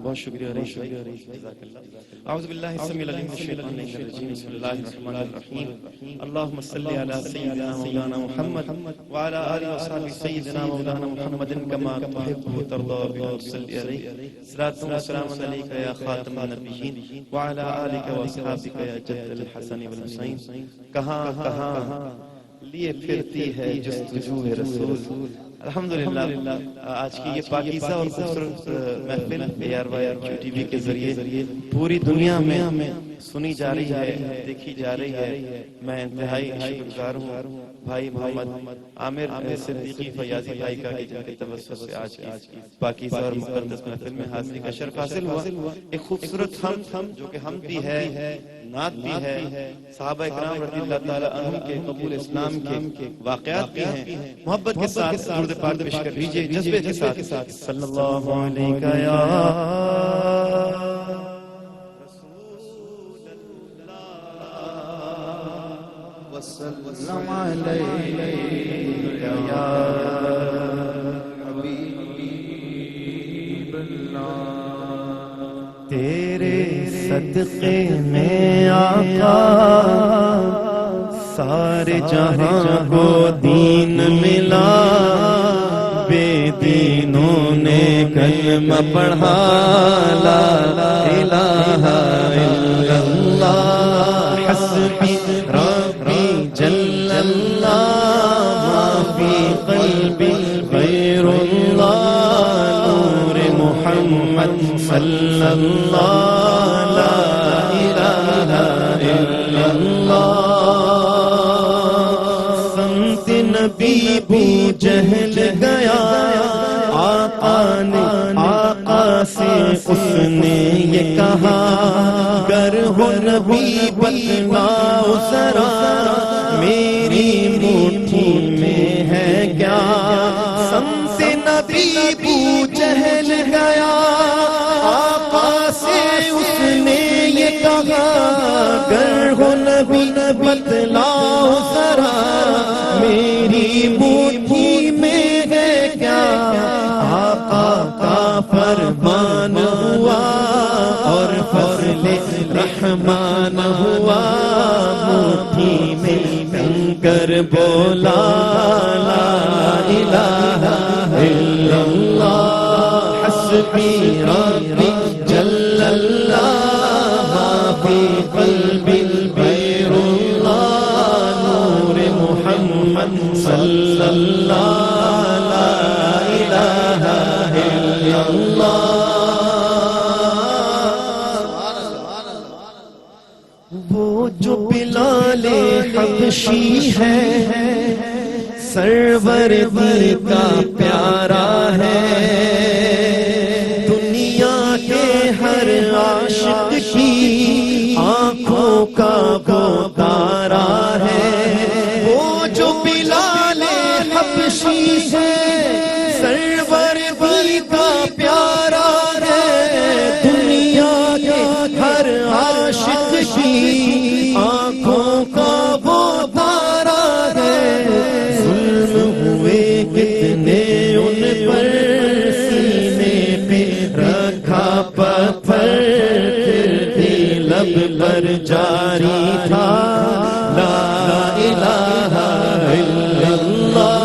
بہت شکریہ رئیس بھائی، جزاک اللہ۔ اعوذ باللہ السمیع العلیم من الشیطان الرجیم، بسم اللہ الرحمن الرحیم، اللہم صلی علی سیدنا مولانا محمد وعلی آلہ وصحبہ سیدنا مولانا محمد کما تحب و ترضى صلی علیہ صلاۃ و سلام علیک یا خاتم النبیین وعلی آلہ واصحابہ یا جد الحسن والحسین۔ کہاں کہاں لیے پھرتی ہے جستجو رسول۔ الحمدللہ آج کی یہ پاکیزہ اور خوبصورت محفل ARY ٹی وی کے ذریعے پوری دنیا میں سنی جا رہی ہے، دیکھی جا رہی ہے۔ میں انتہائی شکرگزار ہوں بھائی محمد عامر صدیقی فیاضی بھائی کا، جن کے توسط سے آج کی پاکیزہ اور مقدس محفل میں حاضری کا شرف حاصل ہوا۔ ایک خوبصورت حمد جو کہ حمد بھی ہے، نعت بھی ہے، صحابہ اکرام رضی اللہ تعالیٰ عنہ کے قبول اسلام کے واقعات بھی ہیں۔ محبت کے ساتھ درود پاک پیش کر لیجئے، جذبے کے ساتھ صلی اللہ علیہ یا رسول اللہ وسلم علیہ یا حبیب اللہ۔ تیرے صدقے میں آقا سارے جہاں کو دین ملا، بے دینوں نے کلمہ پڑھا، لا الہ الا اللہ حسبی ربی جل اللہ ما فی قلبی غیر اللہ، نور محمد صلی اللہ لا الہ الا اللہ۔ سمت نبی بو جہل گیا، آقا سے اس نے یہ کہا، گر ہو نبی بتلاؤ ذرا میری مٹھی میں ہے کیا۔ سمت نبی بو جہل گیا، آقا سے اس نے یہ کہا، گر ہو نبی بتلاؤ ذرا میری مٹھی میں ہے کیا۔ آقا کا فرمان ہوا اور فضل رحمان ہوا، مٹھی میں کنکر بولا لا الہ الا اللہ حسبی ربی جل اللہ ما فی قلبی غیر اللہ، نور محمد صلی اللہ لا الہ الا اللہ۔ وہ جو بلال حبشی ہے، سرور دی کا پیارا ہے، دنیا کے ہر عاشق کی آنکھوں کا وہ تارا ہے۔ وہ جو بلال حبشی ہے، سرور دی کا پیارا ہے، دنیا کے ہر عاشق کی آنکھوں کا وہ تارا ہے۔ ظلم ہوئے کتنے ان پر، سینے پہ رکھا پتھر، پھر بھی لب پر جاری تھا لا الہ الا اللہ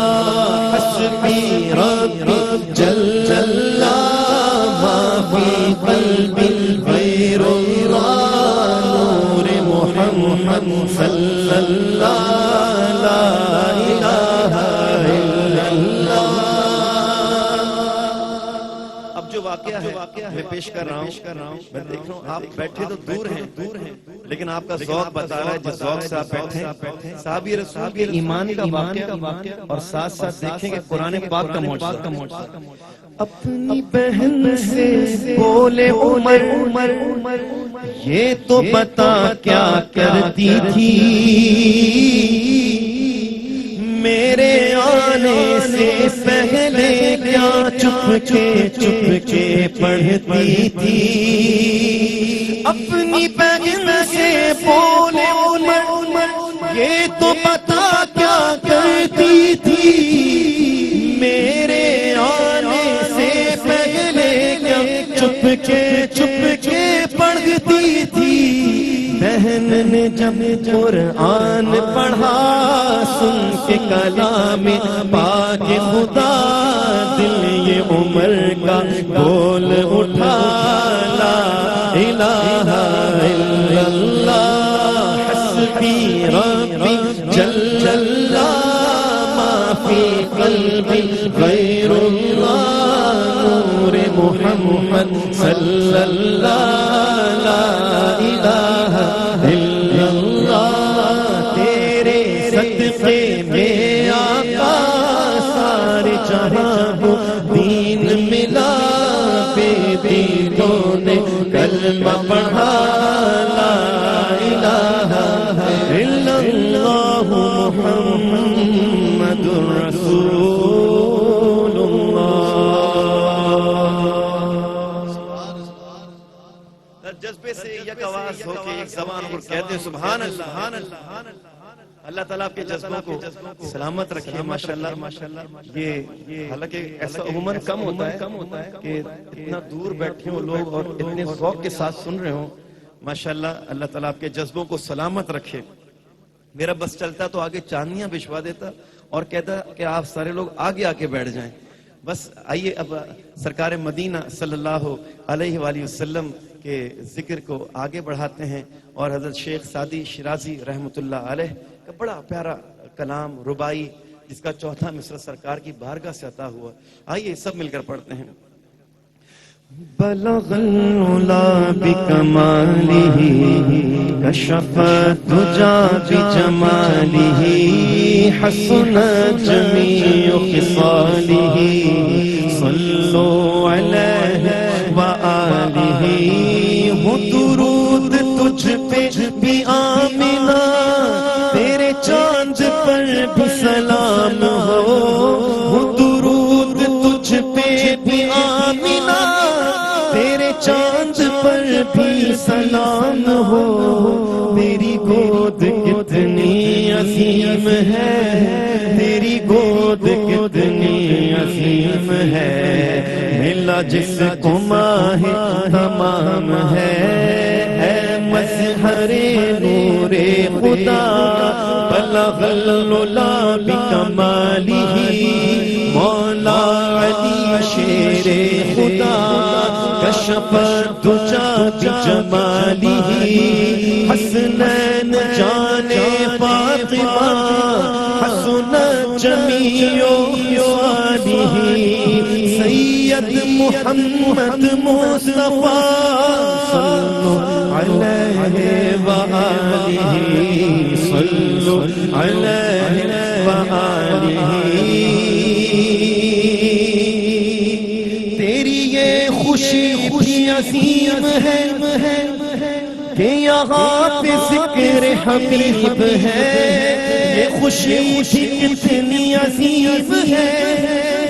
حسبی ربی جل اللہ ما فی قلبی غیر اللہ، نور محمد صلی اللہ لا الہ الا اللہ۔ اب جو واقعہ ہے میں پیش کر رہا ہوں، میں دیکھ رہا ہوں آپ بیٹھے تو دور ہیں لیکن آپ کا ذوق بتا رہا ہے جس ذوق سے آپ بیٹھے ہیں۔ صحابی رسول کے ایمان کا واقعہ اور ساتھ ساتھ دیکھیں کہ قرآن پاک کا معجزہ۔ اپنی بہن سے بولے عمر، یہ تو بتا کیا کرتی تھی، میرے آنے سے پہلے کیا چپ کے پڑھتی تھی۔ اپنی بہن سے بولے عمر، یہ تو بتا کیا کرتی تھی، میرے آنے سے پہلے کیا چپ کے چھپ کے پڑھتی تھی بہن نے جب قرآن پڑھا سن کے کلام پاک خدا دل یہ عمر کا بول اٹھا لا الہ الا اللہ حسبی ربی جل اللہ ما فی قلبی غیر اللہ نور محمد صلی اللہ لا الہ الا اللہ تیرے صدقے میں آقا سارے جہاں کو دین ملا بے دینوں نے کلمہ پڑھا لا الہ الا اللہ محمد رسول اللہ. جذبے سے یک آواز ہو کے ایک زبان پر کہتے ہیں سبحان اللہ. اللہ تعالیٰ آپ کے جذبوں کو سلامت رکھے. ماشاءاللہ یہ حالانکہ ایسا عموماً کم ہوتا ہے کہ اتنا دور بیٹھے ہوں لوگ اور اتنے ذوق کے ساتھ سن رہے ہوں. ماشاءاللہ اللہ تعالیٰ آپ کے جذبوں کو سلامت رکھے. میرا بس چلتا تو آگے چاندنیاں بچھوا دیتا اور کہتا کہ آپ سارے لوگ آگے آ کے بیٹھ جائیں. بس آئیے اب سرکار مدینہ صلی اللہ علیہ وآلہ وسلم کے ذکر کو آگے بڑھاتے ہیں اور حضرت شیخ سعدی شیرازی رحمۃ اللہ علیہ کا بڑا پیارا کلام ربائی جس کا چوتھا مصرع سرکار کی بارگاہ سے عطا ہوا. آئیے سب مل کر پڑھتے ہیں. بلغ العلا بکمالہ کشف الدجا بجمالہ حسنت جمیع خصالہ صلوا علیہ وآلہ. ہو درود تجھ پہ بھی آمنہ تیرے چاند پر بھی سلام ہو درود تجھ پہ بھی آمنہ تیرے چاند پر بھی سلام ہو. تیری گود کتنی عظیم ہے تیری گود کتنی عظیم ہے ملا جس کو ماہ تمام ہے اے مظہر نور خدا. بلغ العلا بکمالہ مولا علی شیر خدا کشف الدجا بجمالہ حسنین جان فاطمہ حسنت جمیع خصالہ سید محمد مصطفیٰ صلو علیہ وآلہ صلو علیہ وآلہ. تیری یہ خوشی خوشی عظیم ہے کہ یہاں پہ ذکر حبیب ہے. یہ خوشی کتنی عظیم ہے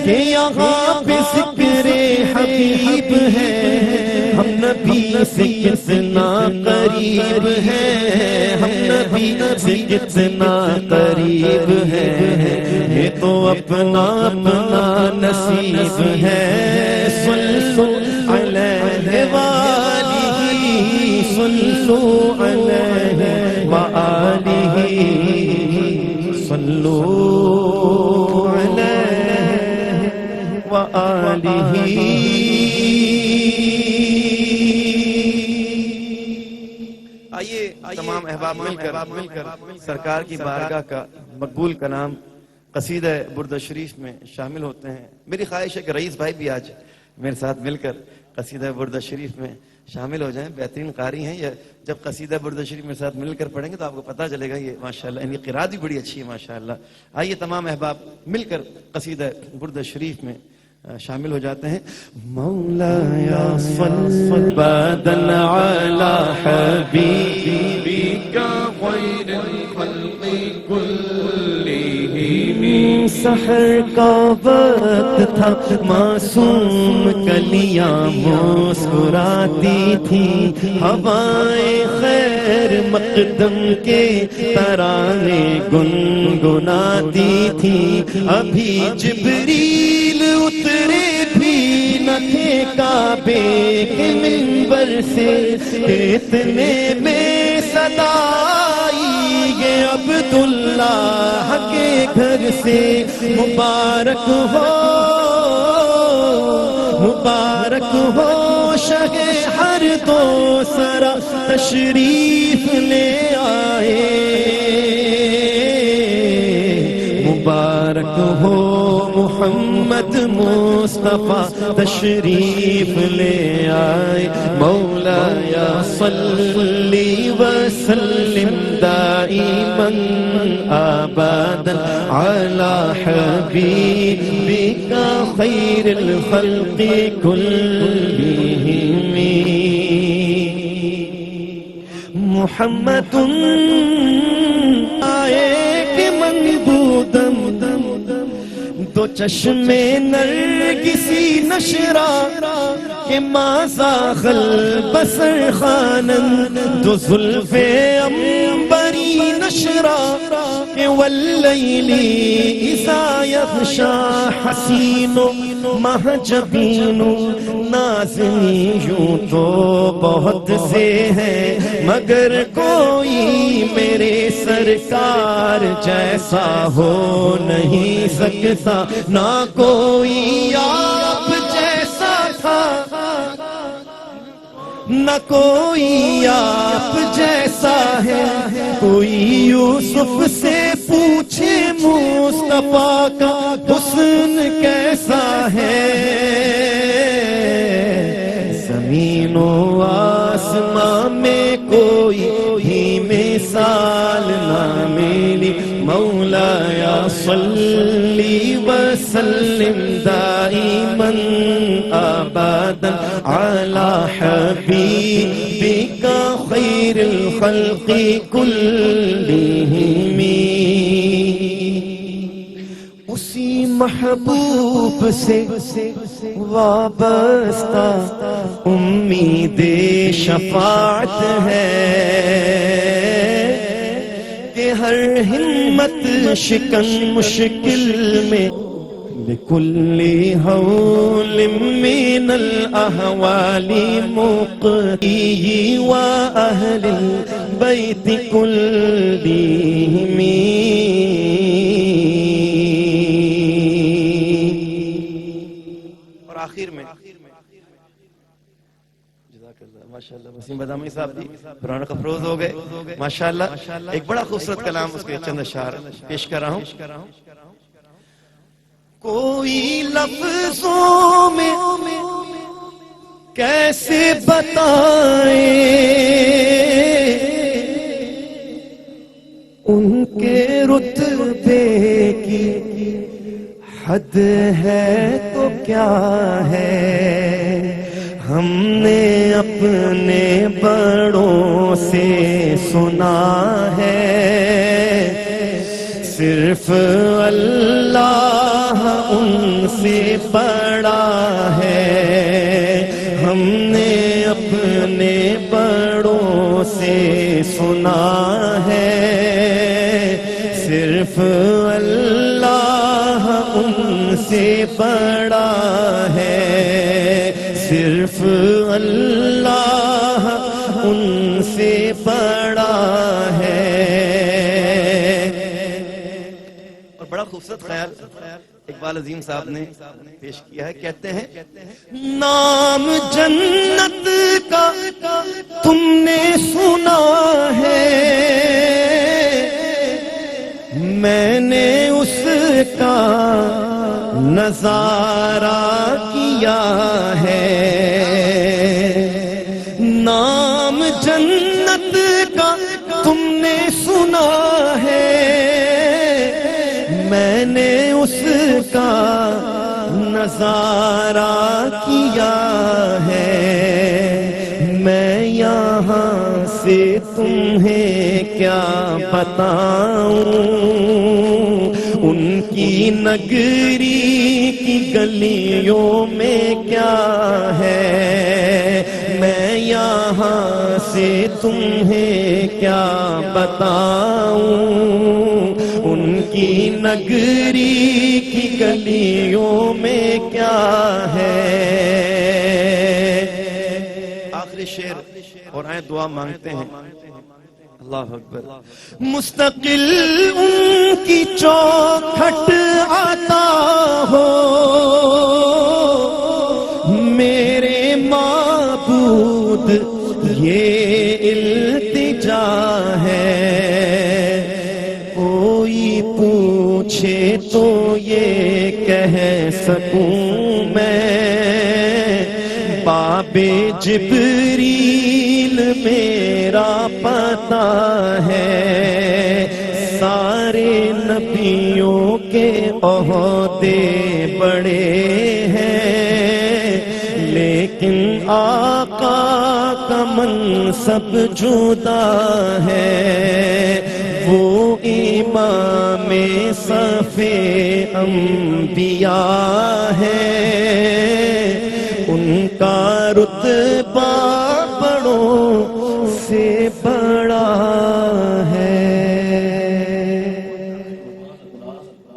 کہ یہاں پہ ذکر حبیب ہے. ہم نبی سے کتنا قریب ہے ہم نبی سے کتنا قریب ہے. یہ تو اپنا اپنا نصیب ہے. صلو علیہ وآلہ صلو علیہ وآلہ صلو علیہ وآلہ. آئیے تمام احباب مل کر سرکار کی بارگاہ کا مقبول کلام قصیدہ بردہ شریف میں شامل ہوتے ہیں. میری خواہش ہے کہ رئیس بھائی بھی آج میرے ساتھ مل کر قصیدہ بردہ شریف میں شامل ہو جائیں. بہترین قاری ہیں. یہ جب قصیدہ بردہ شریف میرے ساتھ مل کر پڑھیں گے تو آپ کو پتہ چلے گا یہ ماشاءاللہ ان کی قرات بھی بڑی اچھی ہے ماشاءاللہ. آئیے تمام احباب مل کر قصیدہ بردہ شریف میں شامل ہو جاتے ہیں. مولایا صل بدن علی حبیبک خیر الخلق کلہم. سحر کا وقت تھا معصوم کلیاں مسکراتی تھی ہوائیں خیر مقدم کے ترانے گنگناتی تھی. ابھی جبریل اترے بھی نہ تھے کعبے کے منبر سے اتنے میں صدا آئی یہ عبداللہ کے گھر سے مبارک ہو شہ ہر دو سرا تشریف لے آئے مبارک ہو محمد مصطفیٰ تشریف لے آئے مولایا صلی وسلم دائما ابدا علی حبیبک خیر الخلق کلہم محمد آئے کہ منبودم دو چشمے نرگسی نشرا کہ مازا البصر خانن دو زلف عنبری نشرا کہ واللیل اذا یغشا حسین مہجبین نازنی یوں تو بہت سے ہیں مگر کوئی میرے سرکار جیسا ہو نہیں سکتا نہ کوئی آپ جیسا تھا نہ کوئی آپ جیسا ہے کوئی یوسف سے پوچھے مصطفیٰ کا حسن کیسا ہے زمین و آسمان میں کوئی ہی مثال نہ ملی مولایا صلی وسلم دائما ابدا علی حبیبک خیر الخلق کلہم اسی محبوب سے وابستہ امید شفاعت ہے کہ ہر ہمت شکن مشکل میں بكل هول من الأهوال مقتي وأهل البيت كلهم اور آخر میں ماشاءاللہ وسیم بدامی صاحب دی قرآن کا فروز ہو گئے ماشاءاللہ ایک بڑا خوبصورت کلام اس کے چند اشعار پیش کر رہا ہوں کوئی لفظوں میں کیسے بتائیں ان کے رتبے کی حد ہے تو کیا ہے ہم نے اپنے بڑوں سے سنا ہے صرف اللہ ان سے بڑا ہے ہم نے اپنے بڑوں سے سنا ہے صرف اللہ ان سے بڑا ہے صرف اللہ ان سے بڑا ہے بڑا خوبصورت خیال اقبال عظیم صاحب نے پیش کیا ہے کہتے ہیں نام جنت کا تم نے سنا ہے میں نے اس کا نظارہ کیا ہے نام جنت کا تم نے سنا ہے میں نے اس کا نظارہ کیا ہے میں یہاں سے تمہیں کیا بتاؤں ان کی نگری کی گلیوں میں کیا ہے میں یہاں سے تمہیں کیا بتاؤں ان کی نگری کی گلیوں میں کیا ہے. آخری شعر اور آئیں دعا مانگتے ہیں. اللہ اکبر. مستقل ان کی چوکھٹ آتا ہو میرے معبود یہ التجا ہے. کوئی پوچھے تو یہ کہہ سکوں میں باب جبریل میرا پتہ ہے. سارے نبیوں کے عہدے بڑے ہیں لیکن آقا کا منصب جدا ہے. وہ امام صف انبیاء ہے ان کا رتبہ بڑوں سے بڑا